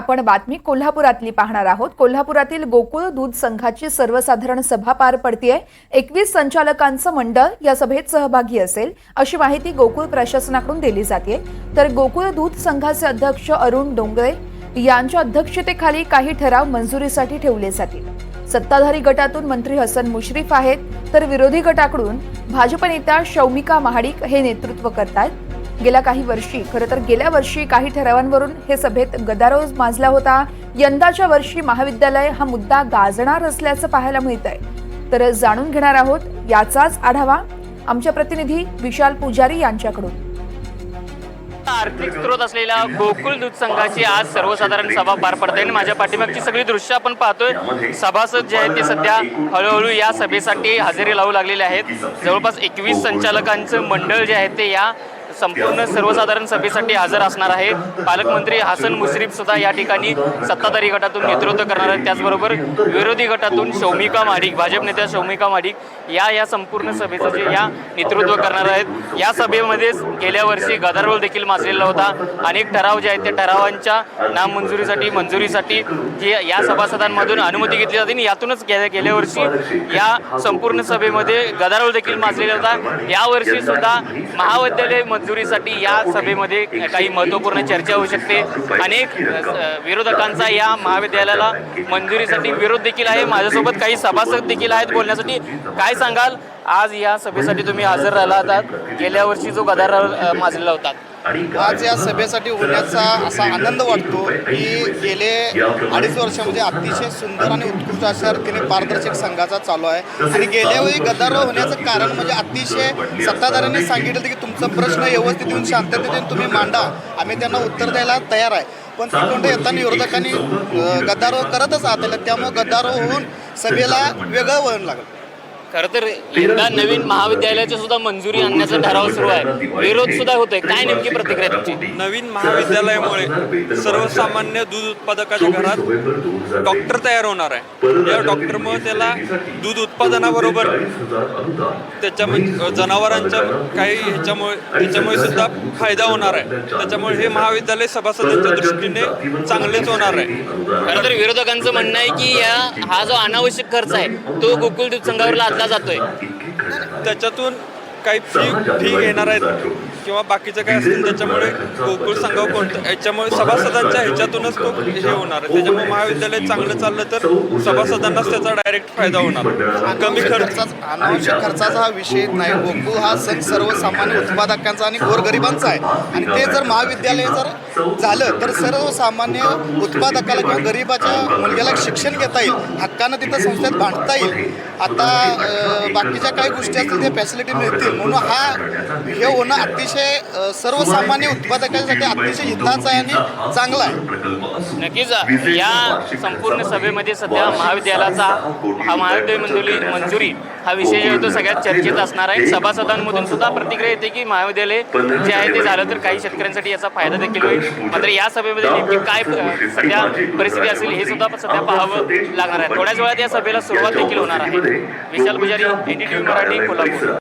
आपण बातमी कोल्हापुरातली पाहणार आहोत। कोल्हापुरातील गोकुळ दूध संघाची सर्वसाधारण सभा पार पडतीये। 21 संचालकांचं मंडळ या सभेत सहभागी असेल अशी माहिती गोकुळ प्रशासनाकडून दिली जाते। तर गोकुळ दूध संघाचे अध्यक्ष अरुण डोंगरे यांच्या अध्यक्षतेखाली काही ठराव मंजुरीसाठी ठेवले जातील। सत्ताधारी गटातून मंत्री हसन मुश्रीफ आहेत, तर विरोधी गटाकडून भाजप नेत्या शौमिका महाडिक हे नेतृत्व करतात। गेल्या वर्षी काही ठरावांवरून हे सभेत गदारोळ माजला होता। यंदाच्या वर्षी महाविद्यालय हा मुद्दा गाजणार असल्याचं पाहायला मिळतंय। तर जाणून घेणार आहोत याचाच आढावा आमच्या प्रतिनिधी विशाल पुजारी यांच्याकडून। आर्थिक स्रोत असलेल्या गोकुळ दूध संघाची आज सर्वसाधारण सभा पार पडते आणि माझ्या पाठीमागची सगळी दृश्य आपण पाहतोय। सभासद जे आहेत ते सध्या हळूहळू या सभेसाठी हजेरी लावू लागलेले आहेत। जवळपास 21 संचालकांचं मंडळ जे आहे ते या संपूर्ण सर्वसाधारण सभेसाठी हजर असणार आहे। पालकमंत्री हसन मुश्रीफ सुद्धा या ठिकाणी सत्ताधारी गटातून नेतृत्व करणार आहेत। त्याचबरोबर विरोधी गटातून शौमिका महाडिक, भाजप नेत्या शौमिका महाडिक या संपूर्ण सभेचं जे या नेतृत्व करणार आहेत। या सभेमध्ये गेल्या वर्षी गदारोळ देखील माजलेला होता। अनेक ठराव जे आहेत त्या ठरावांच्या मंजुरीसाठी जी या सभासदांमधून अनुमती घेतली जाते आणि यातूनच गेल्या वर्षी या संपूर्ण सभेमध्ये गदारोळ देखील माजलेला होता। यावर्षी सुद्धा महाविद्यालय मंजुरीसाठी या सभेमध्ये काही महत्त्वपूर्ण चर्चा होऊ शकते। अनेक विरोधकांचा या महाविद्यालयाला मंजुरीसाठी विरोध देखील आहे। माझ्यासोबत काही सभासद देखील आहेत बोलण्यासाठी। काय सांगाल, आज या सभेसाठी तुम्ही हजर राहिला आहात, गेल्या वर्षी जो गदारोळ माजलेला होता, आज या सभेसाठी होण्याचा असा आनंद वाटतो की गेले 2.5 वर्षामध्ये अतिशय सुंदर आणि उत्कृष्ट अशा रीतीने पारदर्शक संघाचा चालू आहे। आणि गेल्या वेळी गदारोळ होण्याचं कारण म्हणजे अतिशय सत्ताधाऱ्यांनी सांगितलं की तुमचा प्रश्न व्यवस्थित येऊन शांततेने तुम्ही मांडा, आम्ही त्यांना उत्तर द्यायला तयार आहे। पण तिकडून येताना विरोधकांनी गदारोळ करतच आले, त्यामुळे गदारोळ होऊन सभेला वेगळं वळण लागलं। खरं तर यंदा नवीन महाविद्यालयाची सुद्धा मंजुरी आणण्याचा ठराव सुरू आहे, विरोध सुद्धा होतोय, काय नेमकी प्रतिक्रिया तुमची? नवीन महाविद्यालयामुळे सर्वसामान्य दूध उत्पादकाच्या घरात डॉक्टर तयार होणार आहे। या डॉक्टरमुळे त्याला दूध उत्पादनाबरोबर त्याच्या जनावरांच्या काही ह्याच्यामुळे सुद्धा फायदा होणार आहे। त्याच्यामुळे हे महाविद्यालय सभासदांच्या दृष्टीने चांगलेच होणार आहे। खरं तर विरोधकांचं म्हणणं आहे की हा जो अनावश्यक खर्च आहे तो गोकुळ दूध संघावर लादला जातोय, त्याच्यातून काही फी घेणार आहेत किंवा बाकीचं काय असेल, त्याच्यामुळे गोकुळ संघावर कोणतं याच्यामुळे सभासदांच्या ह्याच्यातूनच तो हे होणार आहे। त्याच्यामुळे महाविद्यालय चांगलं चाललं तर सभासदांनाच त्याचा डायरेक्ट फायदा होणार। कमी अनावश्यक खर्चाचा हा विषय नाही। गोकुळ हा संघ सर्वसामान्य उत्पादकांचा आणि गोरगरिबांचा आहे आणि ते जर महाविद्यालय जर झालं तर सर्वसामान्य उत्पादकाला किंवा गरिबाच्या मुलग्याला शिक्षण घेता येईल, हक्कानं तिथं संस्थेत भांडता येईल। आता बाकीच्या काही गोष्टी असतील त्या फॅसिलिटी मिळतील, म्हणून हे होणं अतिशय सर्वसामान्य उत्पादकांसाठी अतिशय हिताचं आहे आणि चांगलं आहे। नक्कीच या संपूर्ण सभेमध्ये सध्या महाविद्यालयाचा हा महाविद्यालय मंजुरी हा विषय जो आहे तो सगळ्यात चर्चेत असणार आहे। सभासदांमधून सुद्धा प्रतिक्रिया येते की महाविद्यालय जे आहे ते झालं तर काही शेतकऱ्यांसाठी याचा फायदा देखील होईल। मात्र या सभेमध्ये नेमकी काय सध्या परिस्थिती असेल हे सुद्धा सध्या पाहावं लागणार आहे। थोड्याच वेळात या सभेला सुरुवात देखील होणार आहे। विशाल पुजारी, NDTV मराठी, कोल्हापूर।